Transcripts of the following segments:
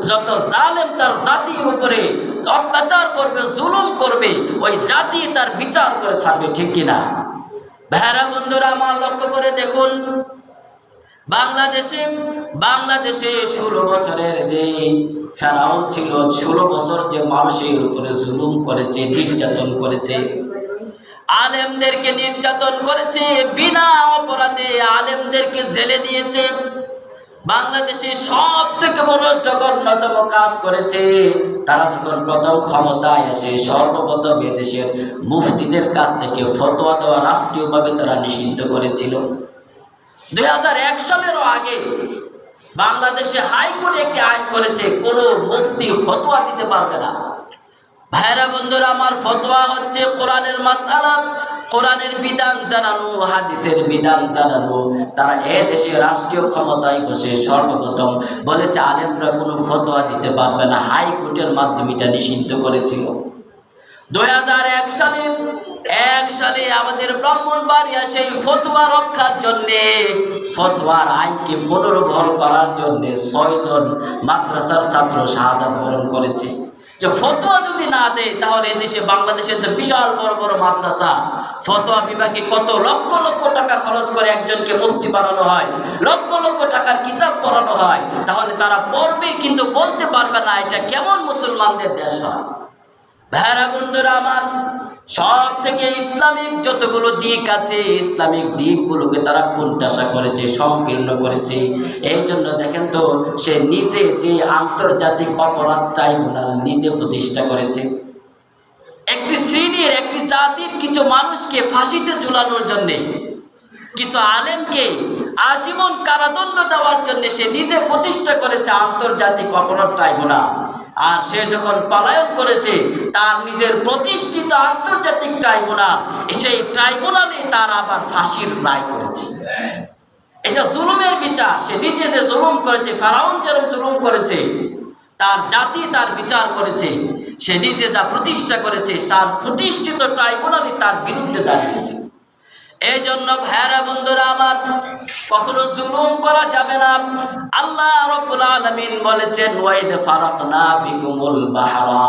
যত জালেম তার জাতির উপরে অত্যাচার করবে, জুলুম করবে, ওই জাতি তার বিচার করে ছাড়বে, ঠিক কিনা? ভাইরা বন্ধুরা আমার, লক্ষ্য করে দেখুন, বাংলাদেশে 16 বছরের যে ফেরাউন ছিল, 16 বছর যে মানুষের উপরে জুলুম করেছে, নির্যাতন করেছে, আলেমদেরকে নির্যাতন করেছে, বিনা অপরাধে আলেমদেরকে জেলে দিয়েছে। বাংলাদেশে সব থেকে বড় জঘন্যতম কাজ করেছে। তারা যখন প্রথম ক্ষমতায় আসে, সর্বপ্রথম এদেশের মুফতিদের কাছ থেকে ফতোয়া দেওয়া রাষ্ট্রীয়ভাবে তারা নিষিদ্ধ করেছিল। 2001 সালেরও আগে বাংলাদেশে হাইকোর্ট একটি আইন করেছে, কোনো মুফতি ফতোয়া দিতে পারবে না। ভাইরা বন্ধুরা আমার, ফতোয়া হচ্ছে কোরআনের মাসআলা, কোরআনের বিধান জানানো, হাদিসের বিধান জানানো। তারা দেশে রাষ্ট্রীয় ক্ষমতায় বসে সর্বপ্রথম বলেছে আলেমরা কোনো ফতোয়া দিতে পারবে না। হাইকোর্টের মাধ্যমে এটা নিষিদ্ধ করেছিল। 2001 সালে আমাদের ব্রাহ্মণবাড়িয়া সেই ফতোয়া রক্ষার জন্যে, ফতোয়ার আইনকে পুনর্বহাল করার জন্যে 6 জন মাদ্রাসার ছাত্র শাহাদাত বরণ করেছে। যে ফতোয়া যদি না দেয় তাহলে এদেশে, বাংলাদেশের তো বিশাল বড় বড় মাদ্রাসা, ফতোয়া বিভাগে কত লক্ষ লক্ষ টাকা খরচ করে একজনকে মুফতি বানানো হয়, লক্ষ লক্ষ টাকার কিতাব পড়ানো হয়, তাহলে তারা পড়বে কিন্তু বলতে পারবে না এটা কেমন মুসলমানদের দেশ হয়। ভাইরা বন্ধুরা আমার, সব থেকে ইসলামিক যতগুলো দিক আছে, ইসলামিক দিকগুলোকে তারা কোণঠাসা করেছে, সংকীর্ণ করেছে। এই জন্য দেখেন তো, সে নিজে যে আন্তর্জাতিক অপরাধ ট্রাইব্যুনাল নিজে প্রতিষ্ঠা করেছে, একটি শ্রেণীর, একটি জাতির কিছু মানুষকে ফাঁসিতে ঝুলানোর জন্যে, কিছু আলেমকে আজীবন কারাদণ্ড দেওয়ার জন্য সে নিজে প্রতিষ্ঠা করেছে আন্তর্জাতিক অপরাধ ট্রাইব্যুনাল। আর সে যখন পলায়ন করেছে, তার নিজের প্রতিষ্ঠিত আন্তর্জাতিক ট্রাইব্যুনাল, সেই ট্রাইব্যুনালে তার আবার ফাঁসির রায় করেছে। এটা জুলুমের বিচার। সে নিজে যে জুলুম করেছে, ফেরাউন যেরকম জুলুম করেছে, তার জাতি তার বিচার করেছে। সে নিজে যা প্রতিষ্ঠা করেছে, তার প্রতিষ্ঠিত ট্রাইব্যুনালে তার বিরুদ্ধে দাঁড়িয়েছে। এই জন্য ভাইরা বন্ধুরা আমার, কখনো জুলুম করা যাবে না। আল্লাহ রাব্বুল আলামিন বলেছেন, ওয়াইদ ফারাকনা বিকুমুল বাহরা।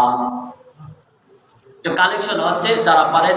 তো কালেকশন হচ্ছে, যারা পারেন